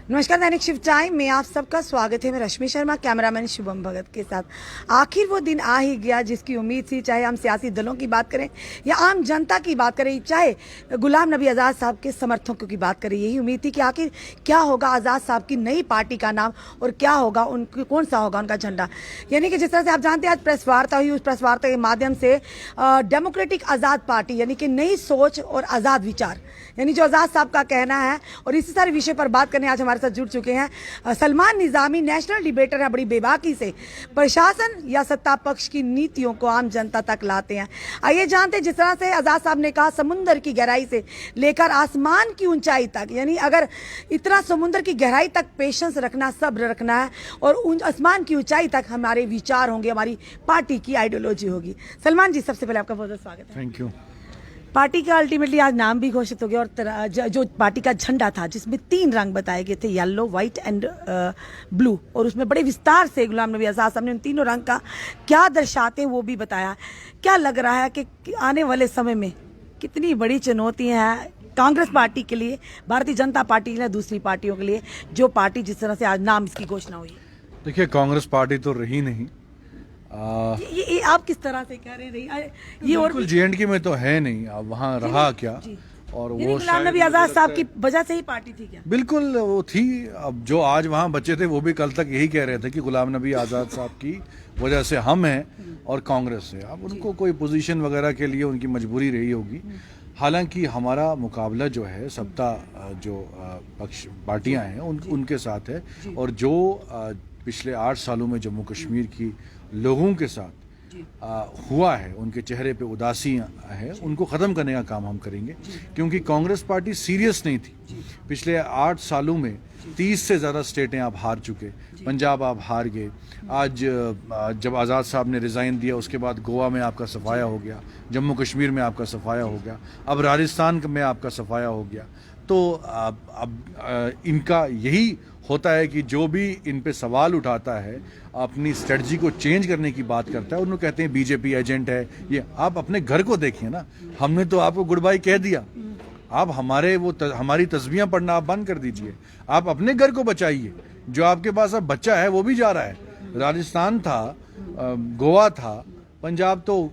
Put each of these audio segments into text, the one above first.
नमस्कार, दैनिक शिव टाइम में आप सबका स्वागत है। मैं रश्मि शर्मा, कैमरामैन शुभम भगत के साथ। आखिर वो दिन आ ही गया जिसकी उम्मीद थी, चाहे हम सियासी दलों की बात करें या आम जनता की बात करें, चाहे गुलाम नबी आज़ाद साहब के समर्थकों की बात करें। यही उम्मीद थी कि आखिर क्या होगा आज़ाद साहब की नई पार्टी का नाम और क्या होगा उनकी, कौन सा होगा उनका झंडा। यानी कि जिस तरह से आप जानते हैं आज प्रेस वार्ता हुई, उस प्रेस वार्ता के माध्यम से डेमोक्रेटिक आज़ाद पार्टी यानी कि नई सोच और आज़ाद विचार, यानी जो आज़ाद साहब का कहना है, और इसी सारे विषय पर बात करने आज हमारे साथ जुड़ चुके हैं सलमान निजामी, नेशनल डिबेटर है। बड़ी बेबाकी से प्रशासन या सत्ता पक्ष की नीतियों को आम जनता तक लाते हैं। आइए जानते हैं, जिस तरह से आज़ाद साहब ने कहा, समुद्र की गहराई से लेकर आसमान की ऊंचाई तक, यानी अगर इतना समुद्र की गहराई तक पेशेंस रखना, सब्र रखना है, और आसमान की ऊंचाई तक हमारे विचार होंगे, हमारी पार्टी की आइडियोलॉजी होगी। सलमान जी, सबसे पहले आपका बहुत बहुत स्वागत है। Thank you. पार्टी का अल्टीमेटली आज नाम भी घोषित हो गया, और जो पार्टी का झंडा था जिसमें 3 रंग बताए गए थे, येलो, व्हाइट एंड ब्लू, और उसमें बड़े विस्तार से गुलाम नबी आज़ाद साहब ने उन तीनों रंग का क्या दर्शाते हैं वो भी बताया। क्या लग रहा है कि आने वाले समय में कितनी बड़ी चुनौतियां हैं कांग्रेस पार्टी के लिए, भारतीय जनता पार्टी के लिए, दूसरी पार्टियों के लिए, जो पार्टी जिस तरह से आज नाम इसकी घोषणा हुई? देखिए, कांग्रेस पार्टी तो रही नहीं। ये आप किस तरह से कह रहे हैं? ये और JNK में तो है नहीं, अब वहाँ रहा क्या? और वो गुलाम नबी आज़ाद साहब की वजह से ही पार्टी थी क्या? बिल्कुल वो थी। अब जो आज वहाँ बचे थे वो भी कल तक यही कह रहे थे कि गुलाम नबी आज़ाद साहब की वजह से हम हैं और कांग्रेस है। अब उनको कोई पोजीशन वगैरह के लिए उनकी मजबूरी रही होगी। हालांकि हमारा मुकाबला जो है सत्ता जो पक्ष पार्टियां हैं उनके साथ है, और जो पिछले 8 सालों में जम्मू कश्मीर की लोगों के साथ हुआ है, उनके चेहरे पे उदासी है, उनको ख़त्म करने का काम हम करेंगे। क्योंकि कांग्रेस पार्टी सीरियस नहीं थी। पिछले 8 सालों में 30 से ज़्यादा स्टेटें आप हार चुके, पंजाब आप हार गए। आज जब आज़ाद साहब ने रिज़ाइन दिया उसके बाद गोवा में आपका सफाया हो गया, जम्मू कश्मीर में आपका सफाया हो गया, अब राजस्थान में आपका सफाया हो गया। तो अब इनका यही होता है कि जो भी इन पे सवाल उठाता है, अपनी स्ट्रेटजी को चेंज करने की बात करता है, उन्होंने कहते हैं बीजेपी एजेंट है ये। आप अपने घर को देखिए ना, हमने तो आपको गुड बाय कह दिया। आप हमारी तस्वीरें पढ़ना आप बंद कर दीजिए, आप अपने घर को बचाइए। जो आपके पास अब बच्चा है वो भी जा रहा है, राजस्थान था, गोवा था, पंजाब तो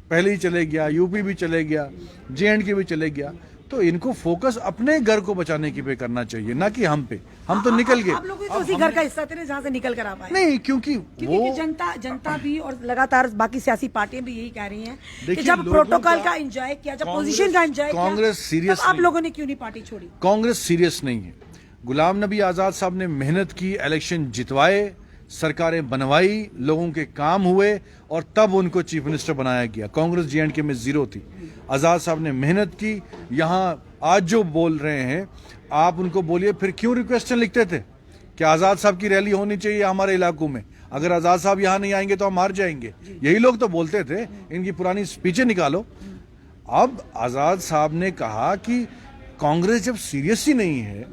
पहले ही चले गया, यूपी भी चले गया, JNK भी चले गया। तो इनको फोकस अपने घर को बचाने की पे करना चाहिए, ना कि हम पे। हम तो निकल गए। आप लोग तो उसी घर का हिस्सा थे जहाँ से निकल कर आ पाए। नहीं, क्योंकि वो जनता भी और लगातार बाकी सियासी पार्टियां भी यही कह रही हैं कि जब प्रोटोकॉल का एंजॉय किया, जब पोजीशन का एंजॉय किया, कांग्रेस सीरियस, आप लोगों ने क्यों नहीं पार्टी छोड़ी? कांग्रेस सीरियस नहीं है। गुलाम नबी आज़ाद साहब ने मेहनत की, इलेक्शन जितवाए, सरकारें बनवाई, लोगों के काम हुए, और तब उनको चीफ मिनिस्टर बनाया गया। कांग्रेस JNK में 0 थी। आज़ाद साहब ने मेहनत की। यहाँ आज जो बोल रहे हैं आप उनको बोलिए, फिर क्यों रिक्वेस्टें लिखते थे कि आज़ाद साहब की रैली होनी चाहिए हमारे इलाकों में, अगर आज़ाद साहब यहाँ नहीं आएंगे तो हम हार जाएंगे। यही लोग तो बोलते थे। इनकी पुरानी स्पीचें निकालो। अब आज़ाद साहब ने कहा कि कांग्रेस जब सीरियस ही नहीं है,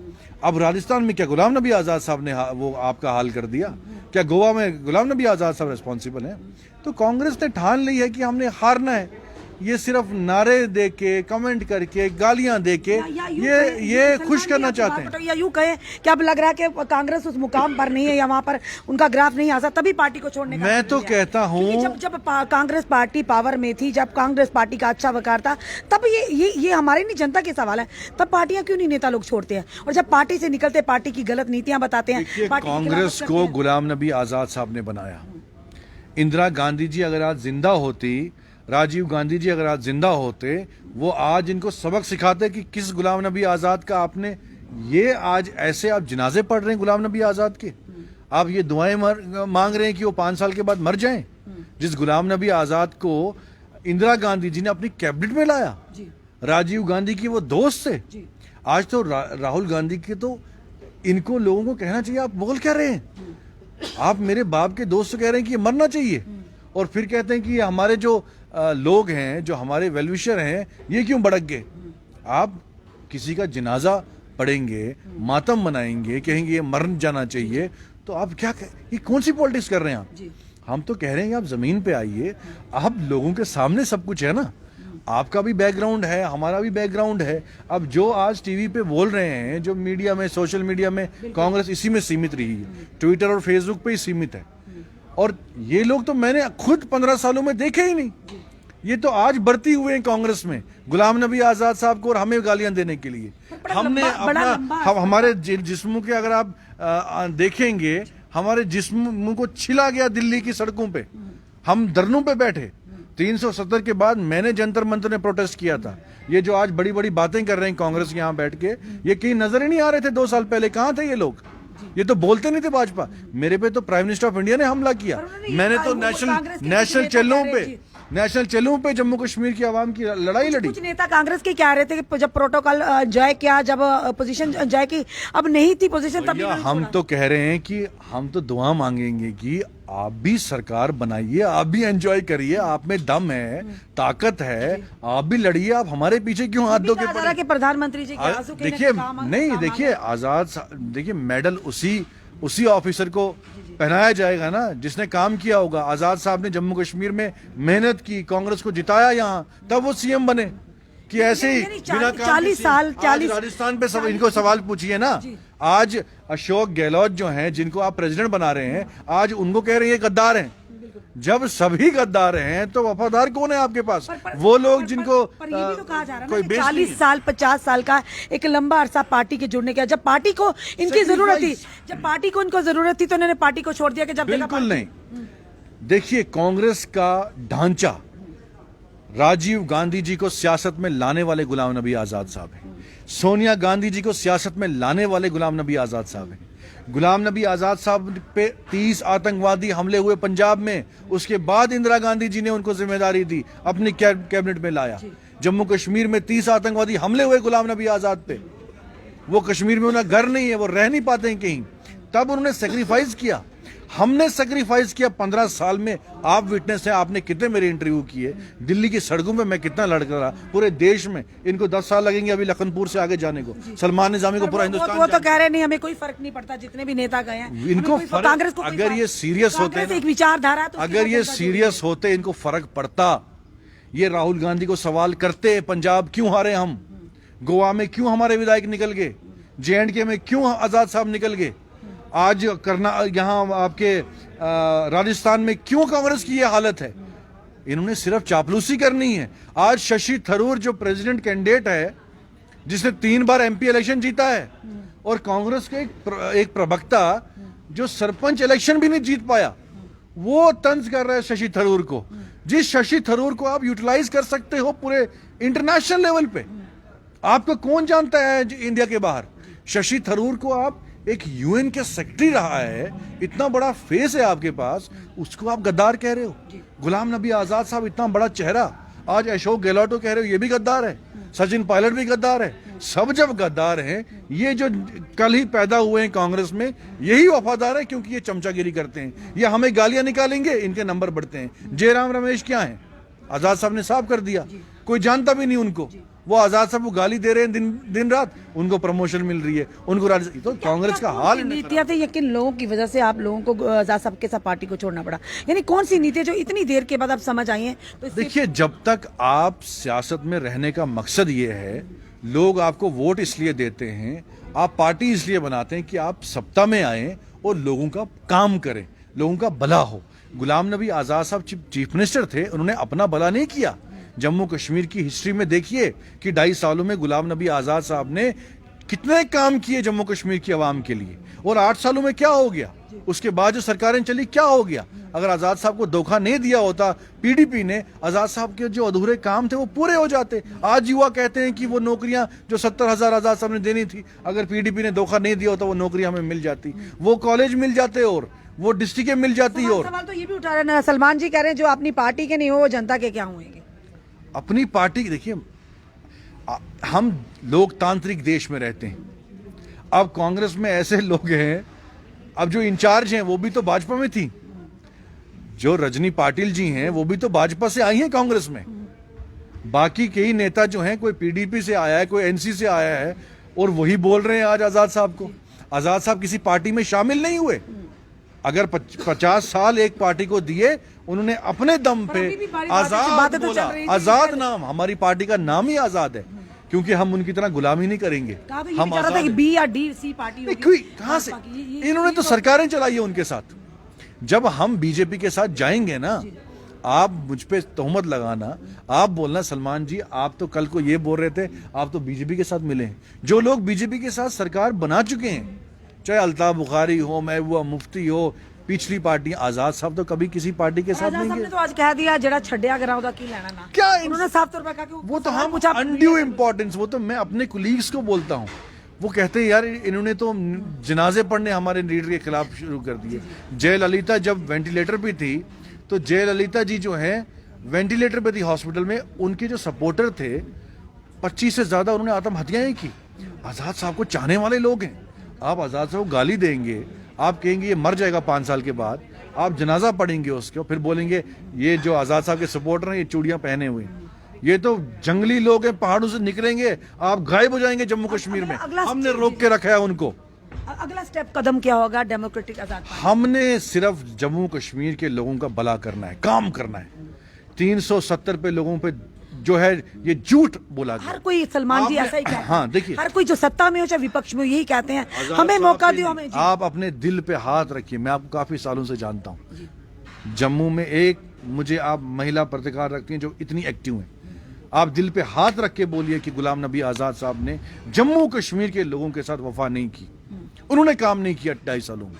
अब राजस्थान में क्या गुलाम नबी आज़ाद साहब ने वो आपका हाल कर दिया? क्या गोवा में गुलाम नबी आज़ाद साहब रिस्पॉन्सिबल हैं? तो कांग्रेस ने ठान ली है कि हमने हारना है। ये सिर्फ नारे दे के, कमेंट करके, गालियां दे के ये खुश करना चाहते हैं। या यूं कहें कि अब लग रहा है कि कांग्रेस उस मुकाम पर नहीं है, या वहां पर उनका ग्राफ नहीं आ सकता, तभी पार्टी को छोड़ने का। मैं तो कहता हूँ जब कांग्रेस पार्टी पावर में थी, जब कांग्रेस पार्टी का अच्छा वकार था, तब ये हमारे नहीं, जनता के सवाल है, तब पार्टियां क्यों नहीं नेता लोग छोड़ते हैं? और जब पार्टी से निकलते पार्टी की गलत नीतियां बताते हैं। कांग्रेस को गुलाम नबी आज़ाद साहब ने बनाया। इंदिरा गांधी जी अगर आज जिंदा होती, राजीव गांधी जी अगर आज जिंदा होते, वो आज इनको सबक सिखाते कि किस गुलाम नबी आज़ाद का आपने ये आज ऐसे आप जनाजे पढ़ रहे हैं गुलाम नबी आज़ाद के, आप ये दुआएं मांग रहे हैं कि वो 5 साल के बाद मर जाएं। जिस गुलाम नबी आज़ाद को इंदिरा गांधी जी ने अपनी कैबिनेट में लाया, राजीव गांधी की वो दोस्त थे, आज तो राहुल गांधी के, तो इनको लोगों को कहना चाहिए आप बोल क्या रहे हैं? आप मेरे बाप के दोस्त कह रहे हैं कि ये मरना चाहिए, और फिर कहते हैं कि हमारे जो लोग हैं, जो हमारे वेलविशर हैं, ये क्यों भड़क गए? आप किसी का जनाजा पढ़ेंगे, मातम मनाएंगे, कहेंगे ये मर जाना चाहिए, तो आप क्या ये कौन सी पॉलिटिक्स कर रहे हैं आप? हम तो कह रहे हैं आप जमीन पे आइए, आप लोगों के सामने सब कुछ है ना, आपका भी बैकग्राउंड है, हमारा भी बैकग्राउंड है। अब जो आज टीवी पे बोल रहे हैं, जो मीडिया में, सोशल मीडिया में कांग्रेस इसी में सीमित रही है, ट्विटर और फेसबुक पे ही सीमित है। और ये लोग तो मैंने खुद 15 सालों में देखे ही नहीं, ये तो आज बढ़ती हुए हैं कांग्रेस में, गुलाम नबी आजाद साहब को और हमें गालियां देने के लिए। हमने हमारे जिस्मों के अगर आप देखेंगे, हमारे जिस्म को छिला गया दिल्ली की सड़कों पे, हम धरनों पे बैठे। 370 के बाद मैंने जंतर मंतर में प्रोटेस्ट किया था। ये जो आज बड़ी बड़ी बातें कर रहे हैं कांग्रेस यहाँ बैठ के, ये कहीं नजर ही नहीं आ रहे थे 2 साल पहले। कहाँ थे ये लोग? ये तो बोलते नहीं थे भाजपा। मेरे पे तो प्राइम मिनिस्टर ऑफ इंडिया ने हमला किया। मैंने तो नेशनल चैनलों पे जम्मू कश्मीर की आवाम की लड़ाई लड़ी। कुछ नेता कांग्रेस के क्या रहे थे कि जब प्रोटोकॉल एंजॉय किया, जब पोजीशन एंजॉय की, अब नहीं थी पोजीशन तब हम तो कह रहे हैं कि हम तो दुआ मांगेंगे कि आप भी सरकार बनाइए, आप भी एंजॉय करिए, आप में दम है, ताकत है, आप भी लड़िए। आप हमारे पीछे क्यों हाथ धोके पड़े? कि प्रधानमंत्री जी देखिए नहीं, देखिए आजाद, देखिए मेडल उसी ऑफिसर को पहनाया जाएगा ना जिसने काम किया होगा। आजाद साहब ने जम्मू कश्मीर में मेहनत की, कांग्रेस को जिताया यहाँ, तब वो सीएम बने। कि ऐसे ही बिना 40 साल राजस्थान पे सब इनको सवाल पूछिए ना। आज अशोक गहलोत जो हैं, जिनको आप प्रेसिडेंट बना रहे हैं, आज उनको कह रहे हैं गद्दार हैं। जब सभी गद्दार हैं तो वफादार कौन है आपके पास? वो लोग जिनको ये भी तो कहा जा रहा है ना, 40 साल 50 साल का एक लंबा अरसा पार्टी के जुड़ने का। जब पार्टी को इनकी जरूरत थी, जब पार्टी को इनको जरूरत थी तो उन्होंने पार्टी को छोड़ दिया कि जब बिल्कुल नहीं। देखिए कांग्रेस का ढांचा, राजीव गांधी जी को सियासत में लाने वाले गुलाम नबी आजाद साहब हैं। सोनिया गांधी जी को सियासत में लाने वाले गुलाम नबी आजाद साहब हैं। गुलाम नबी आजाद साहब पे 30 आतंकवादी हमले हुए पंजाब में, उसके बाद इंदिरा गांधी जी ने उनको जिम्मेदारी दी, अपनी कैबिनेट में लाया। जम्मू कश्मीर में 30 आतंकवादी हमले हुए गुलाम नबी आजाद पे। वो कश्मीर में उनका घर नहीं है, वो रह नहीं पाते हैं कहीं, तब उन्होंने सेक्रीफाइस किया। हमने सेक्रीफाइस किया 15 साल में। आप विटनेस हैं, आपने कितने मेरे इंटरव्यू किए, दिल्ली की सड़कों में मैं कितना लड़का रहा, पूरे देश में। इनको 10 साल लगेंगे अभी लखनपुर से आगे जाने को। सलमान निजामी को पूरा हिंदुस्तान, वो तो कह रहे नहीं, हमें कोई फर्क नहीं पड़ता, जितने भी नेता गए हैं इनको कांग्रेस को, अगर ये सीरियस होते, एक विचारधारा, अगर ये सीरियस होते, इनको फर्क पड़ता। ये राहुल गांधी को सवाल करते, पंजाब क्यों हारे हम, गोवा में क्यों हमारे विधायक निकल गए, JNK में क्यों आजाद साहब निकल गए, आज यहाँ आपके राजस्थान में क्यों कांग्रेस की ये हालत है। इन्होंने सिर्फ चापलूसी करनी है। आज शशि थरूर जो प्रेसिडेंट कैंडिडेट है, जिसने 3 बार MP इलेक्शन जीता है, और कांग्रेस के एक प्रवक्ता जो सरपंच इलेक्शन भी नहीं जीत पाया, वो तंज कर रहा है शशि थरूर को। जिस शशि थरूर को आप यूटिलाइज कर सकते हो पूरे इंटरनेशनल लेवल पे, आपको कौन जानता है इंडिया के बाहर? शशि थरूर को आप, एक UN के सेक्रेटरी रहा है, इतना बड़ा फेस है आपके पास, उसको आप गद्दार कह रहे हो। गुलाम नबी आजाद साहब इतना बड़ा चेहरा, आज अशोक गहलोत कह रहे हो ये भी गद्दार है, सचिन पायलट भी गद्दार है। सब जब गद्दार हैं, ये जो कल ही पैदा हुए हैं कांग्रेस में, यही वफादार है, क्योंकि ये चमचागिरी करते हैं। ये हमें गालियां निकालेंगे, इनके नंबर बढ़ते हैं। जयराम रमेश क्या है? आजाद साहब ने साफ कर दिया, कोई जानता भी नहीं उनको। वो आजाद साहब को गाली दे रहे हैं दिन रात, उनको प्रमोशन मिल रही है, उनको तो कांग्रेस का हाल। नीतियां थी या किन लोगों की वजह से आप लोगों को आजाद साहब के साथ पार्टी को छोड़ना पड़ा? यानी कौन सी नीतियां जो इतनी देर के बाद आप समझ आई हैं? तो देखिए, जब तक आप सियासत में रहने का मकसद ये है, लोग आपको वोट इसलिए देते हैं, आप पार्टी इसलिए बनाते हैं कि आप सत्ता में आए और लोगों का काम करें, लोगों का भला हो। गुलाम नबी आजाद साहब चीफ मिनिस्टर थे, उन्होंने अपना भला नहीं किया। जम्मू कश्मीर की हिस्ट्री में देखिए कि 2.5 सालों में गुलाम नबी आजाद साहब ने कितने काम किए जम्मू कश्मीर की आवाम के लिए, और 8 सालों में क्या हो गया, उसके बाद जो सरकारें चली क्या हो गया। अगर आजाद साहब को धोखा नहीं दिया होता PDP ने, आजाद साहब के जो अधूरे काम थे वो पूरे हो जाते। आज युवा कहते हैं कि वो नौकरियां जो 70,000 आजाद साहब ने देनी थी, अगर PDP ने धोखा नहीं दिया होता वो नौकरियां हमें मिल जाती, वो कॉलेज मिल जाते और वो डिस्ट्रिक्टें मिल जाती। और सवाल तो ये भी उठा रहे हैं सलमान जी, कह रहे हैं जो अपनी पार्टी के नहीं हो वो जनता के क्या होंगे? अपनी पार्टी, देखिए हम लोकतांत्रिक देश में रहते हैं। अब कांग्रेस में ऐसे लोग हैं, अब जो इंचार्ज हैं वो भी तो भाजपा में थी, जो रजनी पाटिल जी हैं वो भी तो भाजपा से आई हैं कांग्रेस में। बाकी कई नेता जो हैं, कोई PDP से आया है, कोई NC से आया है, और वही बोल रहे हैं आज आजाद साहब को। आजाद साहब किसी पार्टी में शामिल नहीं हुए। अगर 50 साल एक पार्टी को दिए, उन्होंने अपने दम पे अभी भी बारी बारी से आजाद बातें तो बोला। चल रही थी। आजाद नाम, हमारी पार्टी का नाम ही आजाद है, क्योंकि हम उनकी तरह गुलामी नहीं करेंगे। कहा तो ये हम भी कह रहा था आजाद कि हैं। बी या डी सी पार्टी नहीं, होगी। कोई कहां से, ये इन्होंने तो सरकारें चलाई है उनके साथ। जब हम बीजेपी के साथ जाएंगे ना, आप मुझ पे तोहमत लगाना, आप बोलना सलमान जी आप तो कल को ये बोल रहे थे, आप तो बीजेपी के साथ मिले हैं। जो लोग बीजेपी के साथ सरकार बना चुके हैं, चाहे अल्ताफ बुखारी हो, महबूबा मुफ्ती हो, पिछली पार्टी, आजाद साहब तो कभी किसी पार्टी के साथ आजाद नहीं साहब ने गए। तो आज कह दिया जड़ा छड्या करा ਉਹਦਾ ਕੀ ਲੈਣਾ ना। क्या उन्होंने साफ तौर पर कहा कि वो तो सवाल हम पूछा, अनड्यू इम्पोर्टेंस, वो तो मैं अपने कुलीग्स को बोलता हूँ, वो कहते हैं यार इन्होंने तो जनाजे पढ़ने हमारे लीडर के खिलाफ शुरू कर दिए। जयललिता जब वेंटिलेटर पे थी, तो जयललिता जी जो है वेंटिलेटर पे थी हॉस्पिटल में, उनके जो सपोर्टर थे 25 से ज्यादा उन्होंने आत्महत्याएं की। आजाद साहब को चाहने वाले लोग हैं। आप आजाद साहब को गाली देंगे, आप कहेंगे ये मर जाएगा 5 साल के बाद, आप जनाजा पढ़ेंगे उसके, फिर बोलेंगे ये जो आजाद साहब के सपोर्टर हैं ये चूड़ियां पहने हुए हैं, ये तो जंगली लोग हैं, पहाड़ों से निकलेंगे, आप गायब हो जाएंगे जम्मू कश्मीर में। हमने रोक के रखा है उनको। अगला स्टेप कदम क्या होगा डेमोक्रेटिक आजाद पार्टी? हमने सिर्फ जम्मू कश्मीर के लोगों का भला करना है, काम करना है। 370 पे लोगों पे जो है ये झूठ बोला गया। हर कोई सलमान जी आपने- ऐसा ही कहता है। हाँ, देखिए। हर कोई जो सत्ता में हो चाहे विपक्ष में हो, यही कहते हैं हमें मौका दो, हमें जी। आप अपने दिल पे हाथ रखिए। मैं आपको काफी सालों से जानता हूँ। जम्मू में एक मुझे आप महिला पत्रकार रखती हैं जो इतनी एक्टिव हैं, आप दिल पे हाथ रख के बोलिए कि गुलाम नबी आजाद साहब ने जम्मू कश्मीर के लोगों के साथ वफा नहीं की, उन्होंने काम नहीं किया 2.5 सालों में।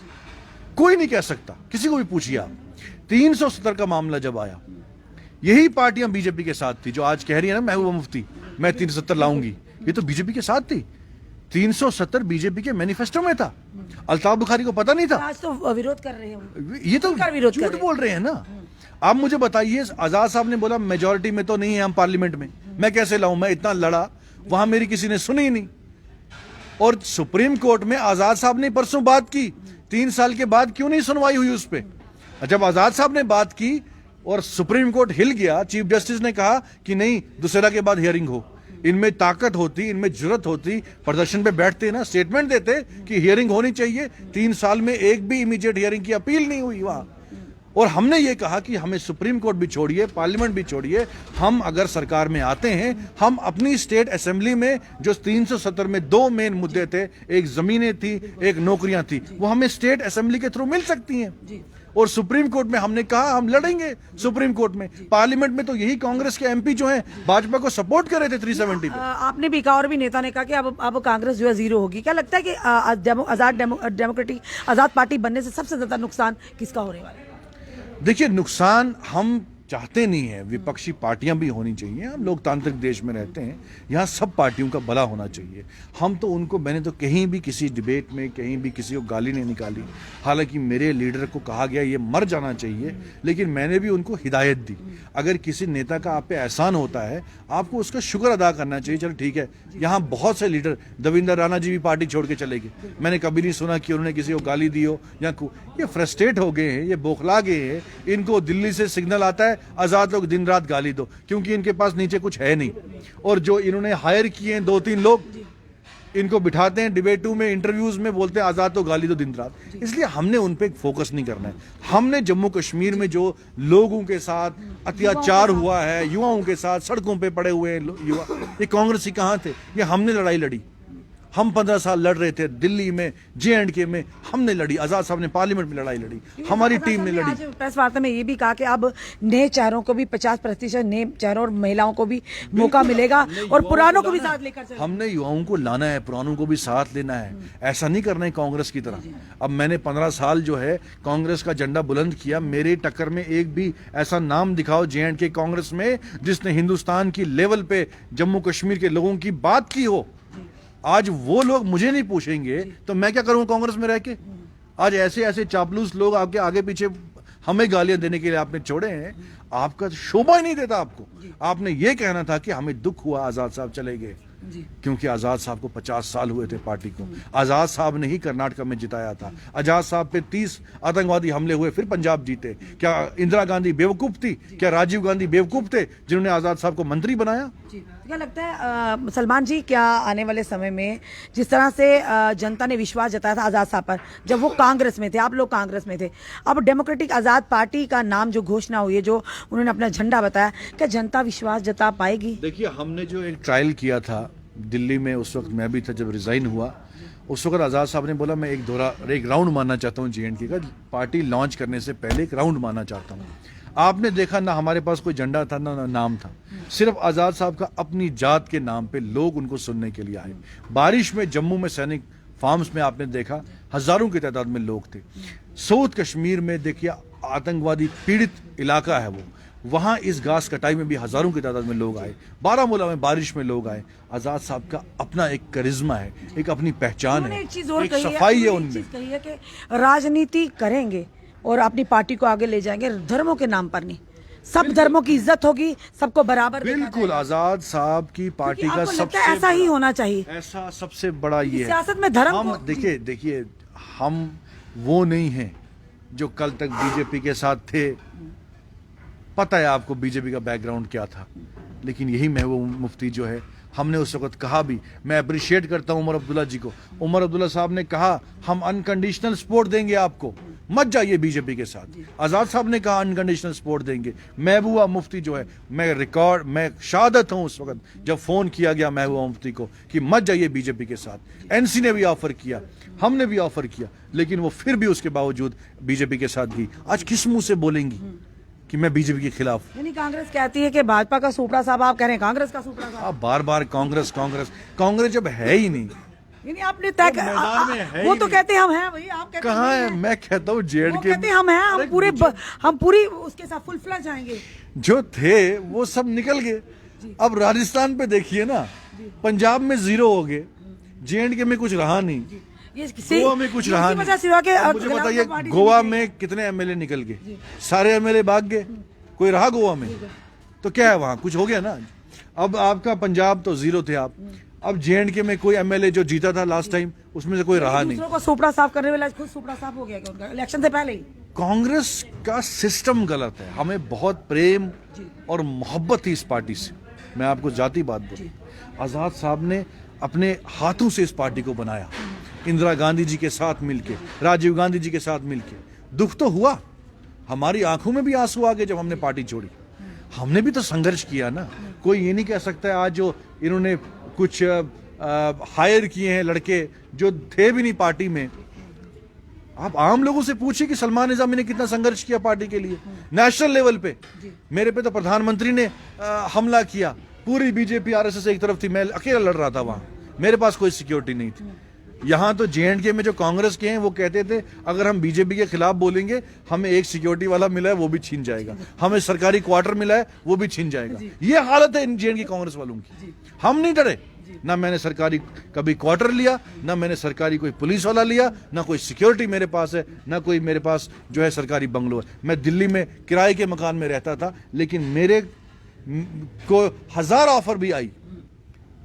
कोई नहीं कह सकता, किसी को भी पूछिए आप। 370 का मामला जब आया, यही पार्टियां बीजेपी के साथ थी जो आज कह रही है ना महबूबा मुफ्ती मैं 370 लाऊंगी, ये तो बीजेपी के साथ थी। 370 बीजेपी के मैनिफेस्टो में था। अल्ताफ बुखारी को पता नहीं था। आज तो विरोध कर रहे हैं, ये तो खुलकर विरोध कर झूठ रहे हैं। बोल रहे हैं ना। आप मुझे बताइए, आजाद साहब ने बोला मेजॉरिटी में तो नहीं है हम पार्लियामेंट में, मैं कैसे लाऊं, मैं इतना लड़ा, वहां मेरी किसी ने सुनी नहीं। और सुप्रीम कोर्ट में आजाद साहब ने परसों बात की, 3 साल के बाद क्यों नहीं सुनवाई हुई उस पर? जब आजाद साहब ने बात की और सुप्रीम कोर्ट हिल गया, चीफ जस्टिस ने कहा कि नहीं दुशहरा के बाद हियरिंग हो। इनमें ताकत होती, इनमें जरूरत होती, प्रदर्शन पे बैठते ना, स्टेटमेंट देते कि हियरिंग होनी चाहिए। 3 साल में एक भी इमीडिएट हियरिंग की अपील नहीं हुई वहां। और हमने ये कहा कि हमें सुप्रीम कोर्ट भी छोड़िए, पार्लियामेंट भी छोड़िए, हम अगर सरकार में आते हैं, हम अपनी स्टेट असेंबली में जो 370 में 2 मेन मुद्दे थे, एक जमीनें थी, एक नौकरियां थी, वो हमें स्टेट असेंबली के थ्रू मिल सकती हैं। और सुप्रीम कोर्ट में हमने कहा हम लड़ेंगे सुप्रीम कोर्ट में। पार्लियामेंट में तो यही कांग्रेस के एमपी जो हैं भाजपा को सपोर्ट कर रहे थे 370 पे। आपने भी कहा और भी नेता ने कहा कि अब कांग्रेस जो है जीरो होगी। क्या लगता है कि डेमोक्रेटिक आजाद पार्टी बनने से सबसे ज्यादा नुकसान किसका होने वाला है? देखिए, नुकसान हम चाहते नहीं है, विपक्षी पार्टियां भी होनी चाहिए। हम लोकतांत्रिक देश में रहते हैं, यहाँ सब पार्टियों का भला होना चाहिए। हम तो उनको, मैंने तो कहीं भी किसी डिबेट में कहीं भी किसी को गाली नहीं निकाली। हालांकि मेरे लीडर को कहा गया ये मर जाना चाहिए, लेकिन मैंने भी उनको हिदायत दी, अगर किसी नेता का आप पे एहसान होता है आपको उसका शुक्र अदा करना चाहिए। चलो ठीक है, यहाँ बहुत से लीडर, देवेंद्र राणा जी भी पार्टी छोड़ के चले गए, मैंने कभी नहीं सुना कि उन्होंने किसी को गाली दी हो या ये फ्रस्ट्रेट हो गए हैं, ये बौखला गए हैं। इनको दिल्ली से सिग्नल आता है आजाद लोग दिन रात गाली दो, क्योंकि इनके पास नीचे कुछ है नहीं। और जो इन्होंने हायर किए हैं 2-3 लोग, इनको बिठाते हैं डिबेटों में, इंटरव्यूज में, बोलते हैं आजाद तो गाली दो दिन रात। इसलिए हमने उन पे फोकस नहीं करना है। हमने जम्मू कश्मीर में जो लोगों के साथ अत्याचार हुआ है, युवाओं के साथ सड़कों पे पड़े हुए युवा, ये कांग्रेसी कहाँ थे? ये हमने लड़ाई लड़ी। हम 15 साल लड़ रहे थे दिल्ली में, JNK में हमने लड़ी, आजाद साहब ने पार्लियामेंट में लड़ाई लड़ी, हमारी टीम ने लड़ी। आज प्रेस वार्ता में ये भी कहा कि अब नए चेहरों को भी 50% नए चेहरों और महिलाओं को भी मौका मिलेगा और पुरानों को भी साथ लेकर चलेंगे। हमने युवाओं को लाना है, पुरानों को भी साथ लेना है। ऐसा नहीं करना है कांग्रेस की तरह। अब मैंने 15 साल जो है कांग्रेस का झंडा बुलंद किया, मेरे टक्कर में एक भी ऐसा नाम दिखाओ JNK कांग्रेस में जिसने हिंदुस्तान की लेवल पे जम्मू कश्मीर के लोगों की बात की हो। आज वो लोग मुझे नहीं पूछेंगे तो मैं क्या करूं कांग्रेस में रह के? आज ऐसे ऐसे चापलूस लोग आपके आगे पीछे हमें गालियां देने के लिए आपने छोड़े हैं, आपका शोभा ही नहीं देता आपको। आपने ये कहना था कि हमें दुख हुआ आजाद साहब चले गए, क्योंकि आजाद साहब को 50 साल हुए थे पार्टी को। आजाद साहब ने ही कर्नाटक में जिताया था। आजाद साहब पे 30 आतंकवादी हमले हुए, फिर पंजाब जीते। क्या इंदिरा गांधी बेवकूफ थी? क्या राजीव गांधी बेवकूफ थे जिन्होंने आजाद साहब को मंत्री बनाया? क्या लगता है सलमान जी, क्या आने वाले समय में जिस तरह से जनता ने विश्वास जताया था आज़ाद साहब पर जब वो कांग्रेस में थे, आप लोग कांग्रेस में थे, अब डेमोक्रेटिक आज़ाद पार्टी का नाम जो घोषणा हुई है, जो उन्होंने अपना झंडा बताया, क्या जनता विश्वास जता पाएगी? देखिए, हमने जो एक ट्रायल किया था दिल्ली में, उस वक्त मैं भी था जब रिजाइन हुआ, उस वक्त आज़ाद साहब ने बोला मैं एक राउंड मानना चाहता हूँ JNK का, पार्टी लॉन्च करने से पहले एक राउंड मानना चाहता हूँ। आपने देखा ना हमारे पास कोई झंडा था ना नाम था, सिर्फ आज़ाद साहब का अपनी जात के नाम पे लोग उनको सुनने के लिए आए। बारिश में जम्मू में सैनिक फार्म्स में आपने देखा हजारों की तादाद में लोग थे। साउथ कश्मीर में देखिए आतंकवादी पीड़ित इलाका है वो, वहां इस घास कटाई में भी हजारों की तादाद में लोग आए। बारामूला में बारिश में लोग आए। आज़ाद साहब का अपना एक करिश्मा है, एक अपनी पहचान है, एक चीज और एक कही है, सफाई है उन्होंने एक उनमें। चीज कही है कि राजनीति करेंगे और अपनी पार्टी को आगे ले जाएंगे, धर्मों के नाम पर नहीं, सब धर्मों की इज्जत होगी, सबको बराबर देखा बिल्कुल जाएगा। आज़ाद साहब की पार्टी क्योंकि का आपको लगता सबसे है ऐसा ही होना चाहिए। ऐसा सबसे बड़ा ये है, सियासत में धर्म हम को- देखिए हम वो नहीं हैं जो कल तक बीजेपी के साथ थे। पता है आपको बीजेपी का बैकग्राउंड क्या था, लेकिन यही महबूब मुफ्ती जो है, हमने उस वक्त कहा भी, मैं अप्रिशिएट करता हूं उमर अब्दुल्ला जी को। उमर अब्दुल्ला साहब ने कहा हम अनकंडीशनल सपोर्ट देंगे आपको, मत जाइए बीजेपी के साथ। आज़ाद साहब ने कहा अनकंडीशनल सपोर्ट देंगे। महबूबा मुफ्ती जो है, मैं शहादत हूं उस वक्त जब फोन किया गया महबूबा मुफ्ती को कि मत जाइए बीजेपी के साथ। एनसी ने भी ऑफर किया, हमने भी ऑफर किया, लेकिन वो फिर भी उसके बावजूद बीजेपी के साथ गई। आज किस मुंह से बोलेंगी कि मैं बीजेपी के खिलाफ? यानी कांग्रेस कहती है कि भाजपा का सुपड़ा साहब, आप कह रहे हैं कांग्रेस का सुपड़ा साहब। आप बार बार कांग्रेस कांग्रेस कांग्रेस जब है ही नहीं, यानी आपने तय कर, मैदान में है वो ही तो नहीं। कहते हैं हम हैं भाई, आप कहते कहाँ हैं है? नहीं मैं कहता हूँ वो JNK कहते हैं हम हैं, हम पूरी उसके साथ फुल फ्लैश आएंगे। जो थे वो सब निकल गए। अब राजस्थान पे देखिए ना, पंजाब में 0 हो गए, JNK में कुछ रहा नहीं, ये किसी गोवा में कुछ रहा इसी वजह से हुआ कि नहीं। मुझे बताइए गोवा में कितने MLA निकल गए? सारे MLA भाग गए, कोई रहा गोवा में? तो क्या है, वहां कुछ हो गया ना। अब आपका पंजाब तो 0 थे आप, अब JNK में कोई MLA जो जीता था लास्ट टाइम, उसमें से कोई रहा नहीं। दूसरों को सुपड़ा साफ करने वाला खुद सुपड़ा साफ हो गया क्या उनका इलेक्शन से पहले ही? कांग्रेस का सिस्टम गलत है। हमें बहुत प्रेम और मोहब्बत थी इस पार्टी से। मैं आपको जाती बात बोलूं, आज़ाद साहब ने अपने हाथों से इस पार्टी को बनाया, इंदिरा गांधी जी के साथ मिलके, राजीव गांधी जी के साथ मिलके। दुख तो हुआ, हमारी आंखों में भी आंसू आ गए जब हमने पार्टी छोड़ी। हमने भी तो संघर्ष किया ना। कोई ये नहीं कह सकता है आज जो इन्होंने कुछ हायर किए हैं लड़के जो थे भी नहीं पार्टी में। आप आम लोगों से पूछिए कि सलमान निजामी ने कितना संघर्ष किया पार्टी के लिए नेशनल लेवल पे। मेरे पे तो प्रधानमंत्री ने हमला किया, पूरी बीजेपी RSS एक तरफ थी, मैं अकेला लड़ रहा था वहां, मेरे पास कोई सिक्योरिटी नहीं थी। यहाँ तो JNK में जो कांग्रेस के हैं वो कहते थे अगर हम बीजेपी के खिलाफ बोलेंगे हमें एक सिक्योरिटी वाला मिला है वो भी छीन जाएगा, हमें सरकारी क्वार्टर मिला है वो भी छीन जाएगा। ये हालत है इन JNK कांग्रेस वालों की। हम नहीं डरे, ना मैंने सरकारी कभी क्वार्टर लिया, ना मैंने सरकारी कोई पुलिस वाला लिया, ना कोई सिक्योरिटी मेरे पास है, ना कोई मेरे पास जो है सरकारी बंगलो है। मैं दिल्ली में किराए के मकान में रहता था, लेकिन मेरे को 1000 ऑफर भी आई,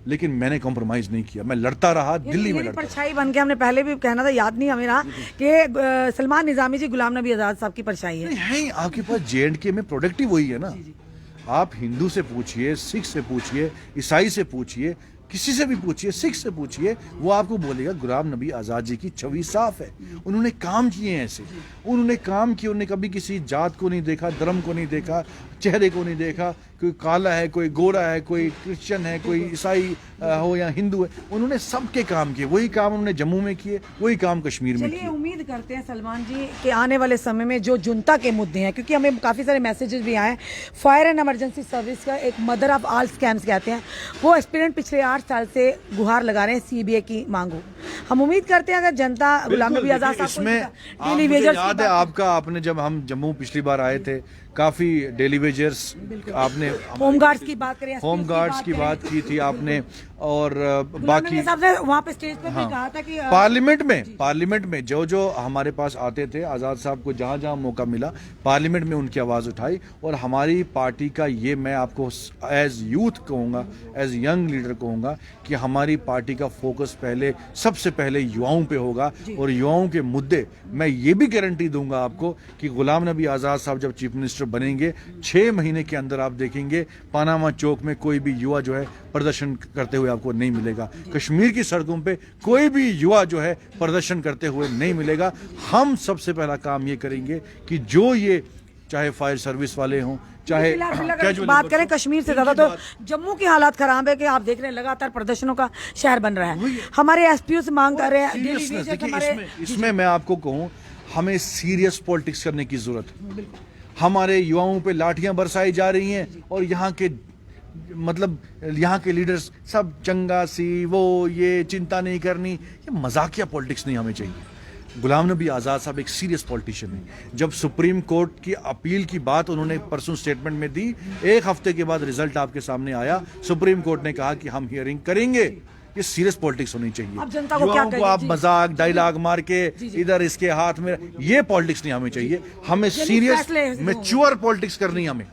लेकिन मैंने कॉम्प्रोमाइज नहीं किया, मैं लड़ता रहा, दिल्ली में लड़ता। परछाई बन के, हमने पहले भी कहना था, याद नहीं हमें रहा कि सलमान निजामी जी गुलाम नबी आजाद साहब की परछाई है। नहीं, आपके पास JNK में प्रोडक्टिव वही है ना। आप हिंदू से पूछिए, सिख से पूछिए, ईसाई से पूछिए, किसी से भी पूछिए, सिख से पूछिए, वो आपको बोलेगा गुलाम नबी आज़ाद जी की छवि साफ है। उन्होंने काम किए हैं ऐसे, उन्होंने काम किए, उन्होंने कभी किसी जात को नहीं देखा, धर्म को नहीं देखा, चेहरे को नहीं देखा, कोई काला है, कोई गोरा है, कोई क्रिश्चियन है, कोई ईसाई हो या हिंदू है, उन्होंने सबके काम किए। वही काम उन्होंने जम्मू में किए, वही काम कश्मीर में चलिए किए। उम्मीद करते हैं सलमान जी कि आने वाले समय में जो जनता के मुद्दे हैं, क्योंकि हमें काफ़ी सारे मैसेजेस भी आए, फायर एंड इमरजेंसी सर्विस का एक मदर ऑफ ऑल स्कैम्स कहते हैं, वो एस्पिरेंट पिछले 8 साल से गुहार लगा रहे हैं CBI की मांगो। हम उम्मीद करते हैं अगर जनता गुलाम नबी आजाद साहब को इसमें डेली वेजर्स याद है आपका, आपने जब हम जम्मू पिछली बार आए थे, काफी डेली वेजर्स आपने, होम गार्ड्स की बात करें, होम गार्ड्स की बात की थी आपने, और बाकी वहाँ पे स्टेज पे भी कहा था कि पार्लियामेंट में जो हमारे पास आते थे, आज़ाद साहब को जहां जहां मौका मिला पार्लियामेंट में उनकी आवाज़ उठाई। और हमारी पार्टी का ये, मैं आपको एज यूथ कहूँगा, एज यंग लीडर कहूँगा कि हमारी पार्टी का फोकस सबसे पहले युवाओं पे होगा, और युवाओं के मुद्दे, मैं ये भी गारंटी दूंगा आपको कि गुलाम नबी आज़ाद साहब जब चीफ मिनिस्टर मिनिस्टर बनेंगे 6 महीने के अंदर आप देखेंगे पानामा चौक में कोई भी युवा जो है प्रदर्शन करते हुए आपको नहीं मिलेगा। कश्मीर की सड़कों पे कोई भी युवा जो है प्रदर्शन करते हुए नहीं मिलेगा। हम सबसे पहला काम ये करेंगे कि जो ये चाहे फायर सर्विस वाले हों, चाहे अगर बात करें कश्मीर से ज्यादा तो जम्मू की हालात खराब है कि आप देख रहे हैं लगातार प्रदर्शनों का शहर बन रहा है। हमारे एसपीओ से मांग कर रहे हैं डेली वेजेस हमारे। इसमें मैं आपको कहूं, हमें सीरियस पॉलिटिक्स करने की जरूरत है। हमारे युवाओं पे लाठियां बरसाई जा रही हैं और यहाँ के मतलब यहाँ के लीडर्स सब चंगा सी वो ये चिंता नहीं करनी, ये मजाकिया पॉलिटिक्स नहीं हमें चाहिए। गुलाम नबी आज़ाद साहब एक सीरियस पॉलिटिशियन है। जब सुप्रीम कोर्ट की अपील की बात उन्होंने परसों स्टेटमेंट में दी, एक हफ्ते के बाद रिजल्ट आपके सामने आया, सुप्रीम कोर्ट ने कहा कि हम हियरिंग करेंगे। ये सीरियस पॉलिटिक्स होनी चाहिए। अब जनता को क्या युवाओं को आप मजाक डायलॉग मार के इधर इसके हाथ में, ये पॉलिटिक्स नहीं हमें चाहिए। हमें सीरियस मैच्योर पॉलिटिक्स करनी है हमें।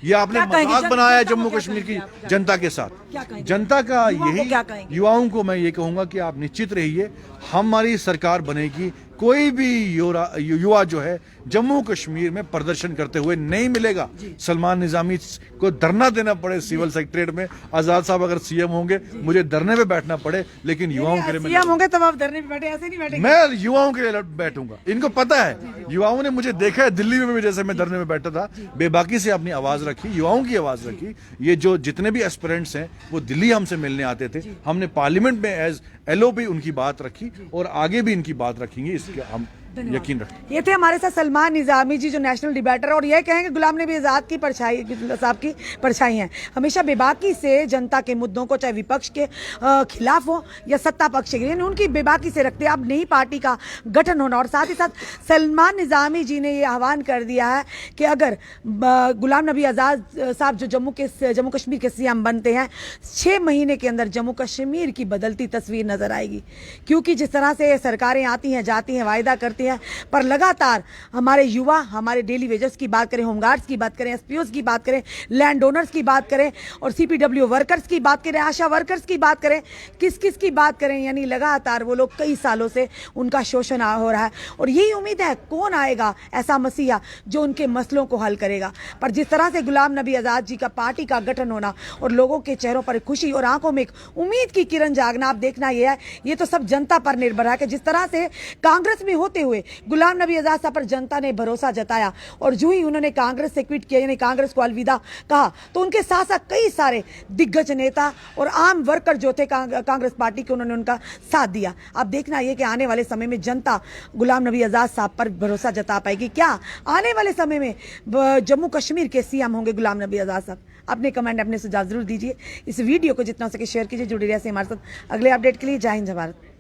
ये आपने मजाक बनाया है जम्मू कश्मीर की जनता के साथ। जनता का यही, युवाओं को मैं ये कहूंगा कि आप निश्चित रहिए, हमारी सरकार बनेगी, कोई भी युवा जो है जम्मू कश्मीर में प्रदर्शन करते हुए नहीं मिलेगा। सलमान निजामी को धरना देना पड़े सिविल सेक्रेटरीट में, आजाद साहब अगर सीएम होंगे मुझे धरने पे बैठना पड़े, लेकिन युवाओं के लिए सीएम होंगे तब आप धरने पे बैठे, ऐसे नहीं बैठेंगे। मैं युवाओं के लिए बैठूंगा। इनको पता है, युवाओं ने मुझे देखा है दिल्ली में भी, जैसे मैं धरने में बैठा था, बेबाकी से अपनी आवाज रखी, युवाओं की आवाज रखी। ये जो जितने भी एस्पिरेंट्स हैं वो दिल्ली हमसे मिलने आते थे, हमने पार्लियामेंट में एज एलओपी उनकी बात रखी और आगे भी इनकी बात रखेंगे, इसके हम यकीन रखें। ये थे हमारे साथ सलमान निजामी जी जो नेशनल डिबेटर, और ये कहेंगे गुलाम नबी आज़ाद की परछाई साहब की परछाई हैं। हमेशा बेबाकी से जनता के मुद्दों को, चाहे विपक्ष के खिलाफ हो या सत्ता पक्ष के, यानी उनकी बेबाकी से रखते हैं। अब नई पार्टी का गठन होना, और साथ ही साथ सलमान निजामी जी ने ये आह्वान कर दिया है कि अगर गुलाम नबी आज़ाद साहब जो जम्मू कश्मीर के सीएम बनते हैं, 6 महीने के अंदर जम्मू कश्मीर की बदलती तस्वीर नजर आएगी। क्योंकि जिस तरह से सरकारें आती हैं जाती हैं, वायदा करती हैं, पर लगातार हमारे युवा, हमारे डेली वेजर्स की बात करें, होमगार्ड्स की बात करें, एसपीओस की बात करें, लैंड ओनर्स की बात करें, और सीपीडब्ल्यू वर्कर्स की बात करें, आशा वर्कर्स की बात करें, किस किस की बात करें, यानी लगातार वो लोग कई सालों से उनका शोषण हो रहा है। और यही उम्मीद है कौन आएगा ऐसा मसीहा जो उनके मसलों को हल करेगा। पर जिस तरह से गुलाम नबी आज़ाद जी का पार्टी का गठन होना और लोगों के चेहरों पर खुशी और आंखों में एक उम्मीद की किरण जागना, आप देखना यह है, ये तो सब जनता पर निर्भर है कि जिस तरह से कांग्रेस में होते हुए गुलाम नबी आज़ाद साहब पर जनता ने भरोसा जताया, और जो ही उन्होंने कांग्रेस से क्विट किया, यानी कांग्रेस को अलविदा कहा, तो उनके साथ साथ कई सारे दिग्गज नेता और आम वर्कर जो थे कांग्रेस पार्टी के, उन्होंने उनका साथ दिया। अब देखना यह कि आने वाले समय में जनता गुलाम नबी आज़ाद साहब पर भरोसा जता पाएगी। क्या आने वाले समय में जम्मू कश्मीर के सीएम होंगे गुलाम नबी आज़ाद साहब? अपने कमेंट, अपने सुझाव जरूर दीजिए। इस वीडियो को जितना हो सके शेयर कीजिए। जुड़े रहिए हमारे साथ अगले अपडेट के लिए। जय हिंद, जय भारत।